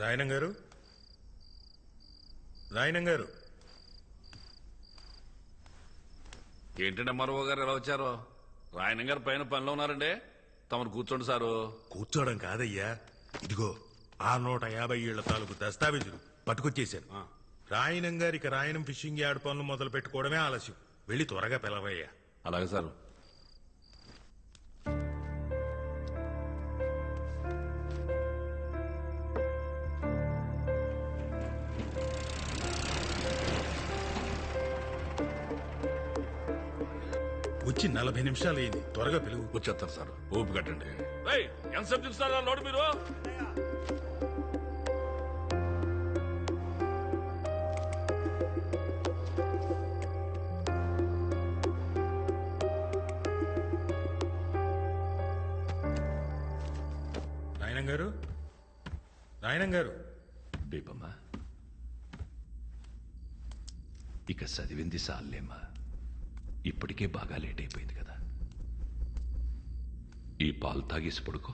రాయనం గారు, రాయనం గారు. ఏంటంటే మరో గారు ఎలా వచ్చారో? రాయనం గారు పైన పనిలో ఉన్నారండి. తమరు కూర్చోండి సారు. కూర్చోవడం కాదయ్యా, ఇదిగో ఆ 150 ఏళ్ల తాలూకు దస్తావేజులు పట్టుకొచ్చేశాను. రాయనం గారికి రాయనం ఫిషింగ్ యార్డ్ పనులు మొదలు పెట్టుకోవడమే ఆలస్యం. వెళ్ళి త్వరగా పిలవయ్యా. అలాగే సారు. వచ్చి 40 నిమిషాలు అయింది, త్వరగా పిలువు. వచ్చేస్తారు సార్, ఊపి కట్టండి. ఎంతసేపు చూస్తారా లోడు మీరు? రాయనం గారు, రాయనం గారు. బేబమ్మా, ఇక చదివింది సాలేమ్మా. ఇప్పటికే బాగా లేట్ అయిపోయింది కదా. ఈ పాలు తాగేసి పడుకో.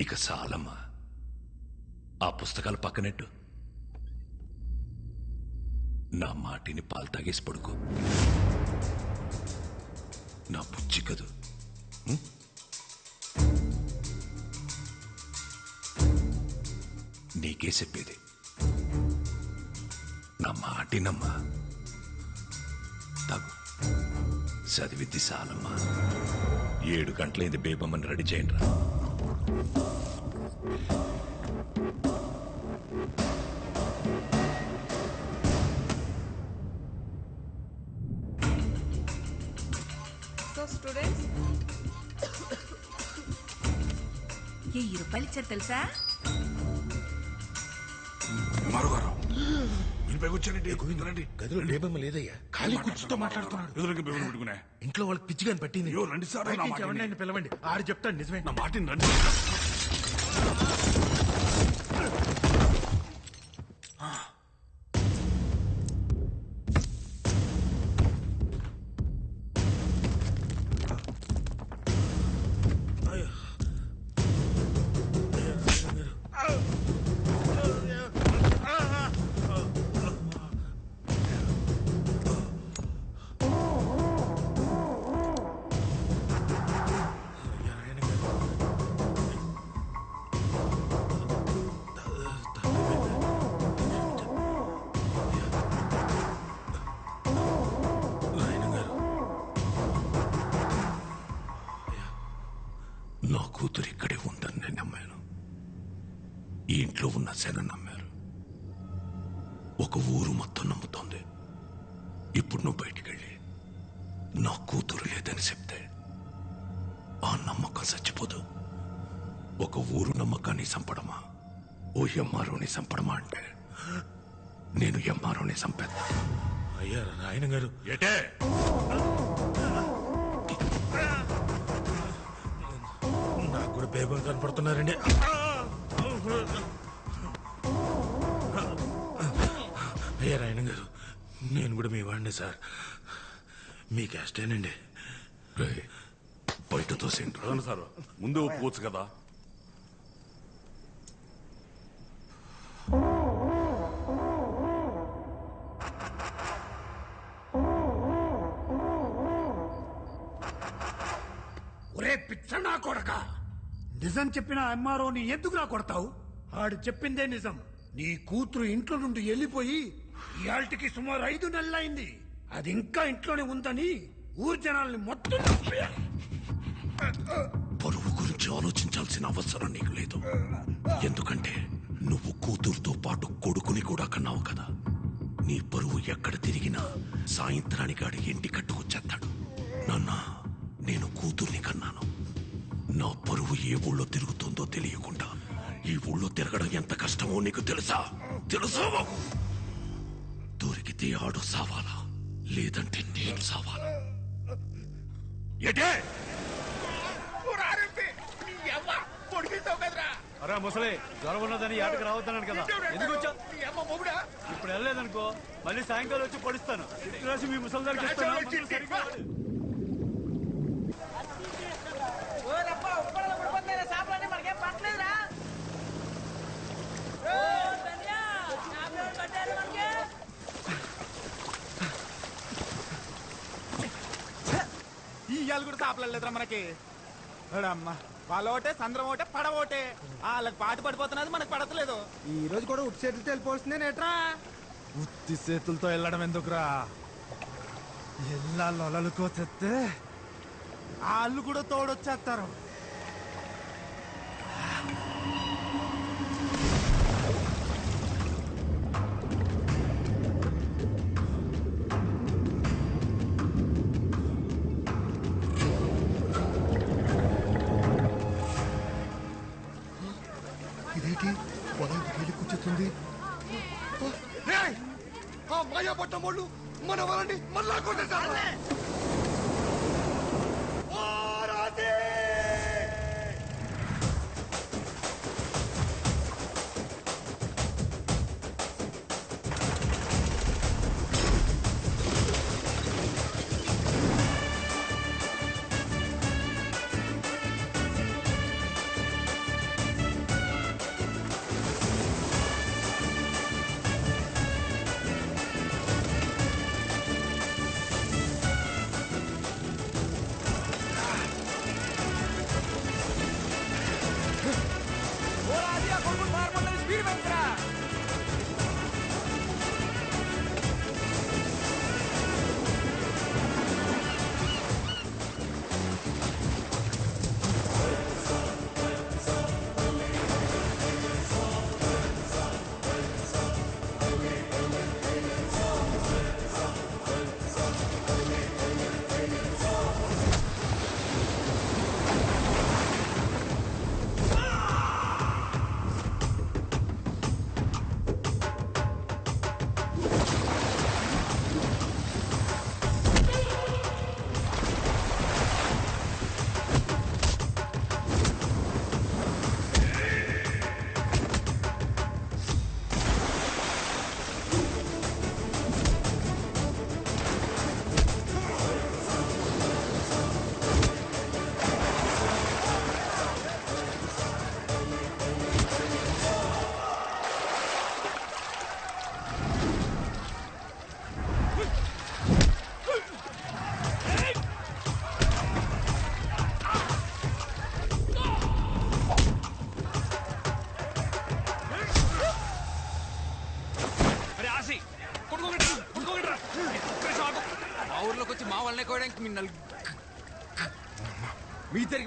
ఇక చాలమ్మా, ఆ పుస్తకాలు పక్కనెట్టు. నా మాటిని పాలు తాగేసి పడుకో. నా బుజ్జి కదూ. నీకే చెప్పేది, నా మాటినమ్మా. తాగు, చదివిద్ది చాలమ్మా. 7 గంటలైంది. బేబమ్మని రెడీ చేయండి రా. స్టూడెంట్స్, ₹1000 ఇచ్చారు తెలుసా? మరోగారు ఇంపై కూర్చోండి. గదిలో బేబమ్మ లేదయ్యా, ఖాళీ కూర్చుతో మాట్లాడుతున్నాడు. ఎదురుగా బేబుని పెట్టుకునే ఇంట్లో వాళ్ళకి పిచ్చిగాని పట్టింది. రండి సార్, ఎవరినైనా పిలవండి, ఆడు చెప్తాడు నిజమే. నా మాటిని రండి. నా కూతురు ఇక్కడే ఉందని నేను నమ్మాను. ఈ ఇంట్లో ఉన్న శన నమ్మారు. ఒక ఊరు మొత్తం నమ్ముతోంది. ఇప్పుడు నువ్వు బయటికెళ్ళి నా కూతురు లేదని చెప్తే ఆ నమ్మకం చచ్చిపోదు. ఒక ఊరు నమ్మకాన్ని చంపడమా, ఓ ఎంఆర్ఓని చంపడమా అంటే నేను ఎంఆర్ఓని చంపేద్దా. అయ్యా రాయనం గారు. ఏటే నాకు కూడా బేబం కనపడుతున్నారండి. అయ్యా రాయనం గారు, నేను కూడా మీ వాడిని సార్. మీ క్యాస్టేనండి. బయట తోసేంటి సార్, ముందు ఒప్పుకోవచ్చు కదా. ఒరే పిచ్చనా కొడక, నిజం చెప్పిన ఎంఆర్ఓని ఎందుకురా కొడతావు? ఆడు చెప్పిందే నిజం. నీ కూతురు ఇంట్లో నుండి వెళ్ళిపోయి ఇయాల్టికి సుమారు 5 నెలలైంది. అది ఇంకా ఇంట్లోనే ఉందని ఊరు జనాల్ని మొత్తం పరువు గురించి ఆలోచించాల్సిన అవసరం నీకు లేదు. ఎందుకంటే నువ్వు కూతురుతో పాటు కొడుకుని కూడా కన్నావు కదా. నీ పరువు ఎక్కడ తిరిగినా సాయంత్రానికి ఆడి ఇంటి కట్టుకొచ్చేస్తాడు. నాన్న, నేను కూతుర్ని కన్నాను. నా పరువు ఏ ఊళ్ళో తిరుగుతుందో తెలియకుండా ఈ ఊళ్ళో తిరగడం ఎంత కష్టమో నీకు తెలుసా? దొరికితే ఆడు సావాలా, లేదంటే నేను సావాలా? ఏటే అరే ముసలి, జ్వరం ఉన్నదని ఏటకు రావద్దన్నాను కదా, ఎందుకు వచ్చా? ఇప్పుడు వెళ్ళలేదనుకో మళ్ళీ సాయంకాలం వచ్చి పడుస్తాను. రాసి మీ ముసలి దగ్గర ఇవాళ కూడా సాపలేదురా మనకి అమ్మా వాళ్ళ ఒకటే సంద్రం ఒకటే పడవ ఒకటే వాళ్ళకి పాటు పడిపోతున్నది మనకు పడతలేదు. ఈ రోజు కూడా ఉట్టి చేతులతో వెళ్ళిపోవాల్సిందే నేట్రా. ఉత్తి చేతులతో వెళ్ళడం ఎందుకురా? ఎల్లా లొలలుకో తెస్తే వాళ్ళు కూడా తోడొచ్చేస్తారు. ఇదేంటి పొలం వెళ్ళి కూర్చుంది. మాయా పట్టం వాళ్ళు మన వాళ్ళని మళ్ళా కొట్టేశారు.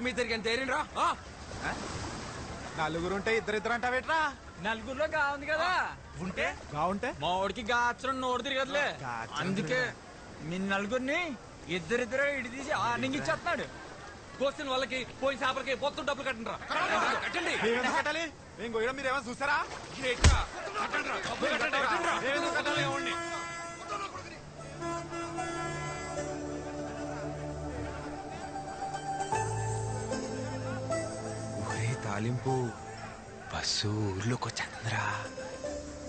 మీ తిరిగి ఎంత ఏరినరా? నలుగురుంటే ఇద్దరిద్దరు అంటావేట్రా? నలుగురిలో కావుంది కదా. ఉంటే బాగుంటే మా వాడికి గాచరం నోరు తిరగదులే. అందుకే మీ నలుగురిని ఇద్దరిద్దరే ఇడి తీసి ఆర్నింగ్ ఇచ్చేస్తున్నాడు. కోసిన వాళ్ళకి పోయిన చేపలకి పొత్తు డబ్బులు కట్టండి. కట్టండి. కట్టాలి. ఏం గోయడం మీరేమో చూసారా? తాలింపు బస్సు ఊర్లోకి వచ్చేంద్రా.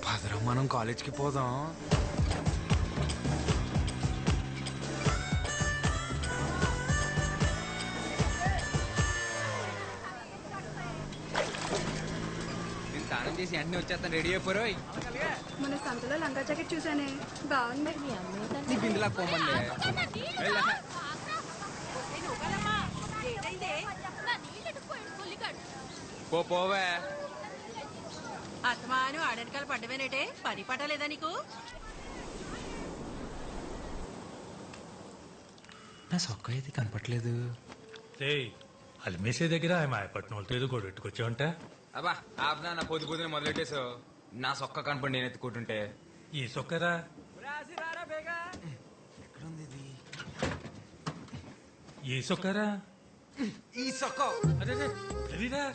పదరం మనం కాలేజ్కి పోదాం. నేను స్నానం చేసి అన్ని వచ్చేస్తాను. రెడీ అయిపోరు. మన సంతలో లంగా జాకెట్ చూసానే, బాగుంది. నీ బిందులా పోమండి. పోవే. అత్తమాను ఆడనకాలు పడ్డవేనేటే, పని పట్టలేదా నీకు? నా సొక్క అయితే కనపట్లేదు. అల్మేసే దగ్గర ఆమె ఆయపట్నం వాళ్ళతో ఏదో గొడవెట్టుకొచ్చావంట. అబ్బా ఆపనా, నా పొద్దు పొద్దున మొదలెట్టేసావు. నా సొక్క కనపడి నేను ఎత్తుకుంటుంటే. ఈ సొక్కరా ఎక్కడుంది ఇది? ఈ సొక్కరా ఈ సొక్క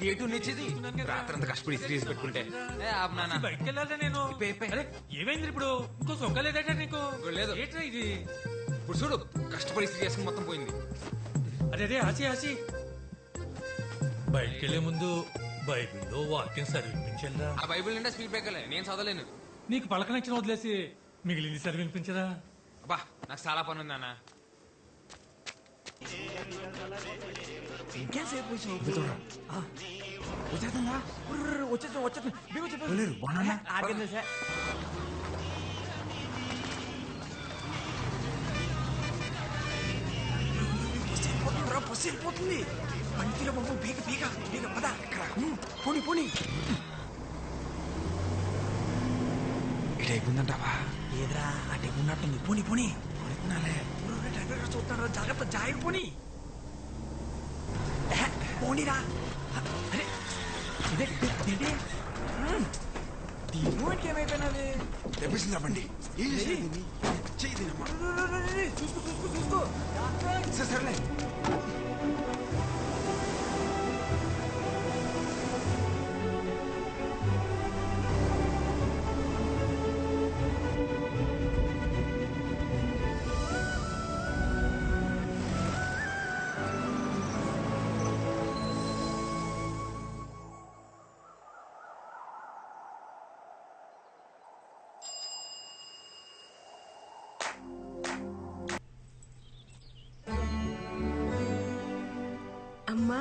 గేటు నిచ్చేది. రాత్రంతా కష్టపడి తీసి పెట్టుకుంటే ఆపనా. బయటకు వెళ్ళాలి నేను. అరే, ఏమైంది ఇప్పుడు? ఇంకో సొక్క లేదట నీకు? లేదు. ఏంట్రా ఇది? ఇప్పుడు చూడు, కష్టపడి చేసుకుని మొత్తం పోయింది. అదే ఆసి బయటికి వెళ్లే ముందు బైబిల్లో వాక్యం చదివించల్లా. ఆ బైబిల్ నిండా స్పీడ్ బ్రేకర్లే, నేను చదవలేను. నీకు పలకనచ్చిన వదిలేసి మిగిలింది చదివినిపించరా? అబ్బా నాకు చాలా పని ఉంది అన్న. ఇంకేసేపు వచ్చేద్దాం. బస్సు వెళ్ళిపోతుంది పంటిలో బాబు బీగ బీగ బీగ పద పోనీ పోనీ ఇటైపోయిందంటావా ఏదిరా అటైపోయినట్టుంది పోనీ పోనీ అనుకున్నాలే డ్రైవర్ గారు చూస్తున్నాడు జాగ్రత్త జాయిర్ పోనీ పోనీరా అరే ఇదేంటి దీనికి ఏమైపోయినది తెప్పించిందా బండి చూసుకో సరేలే అమ్మా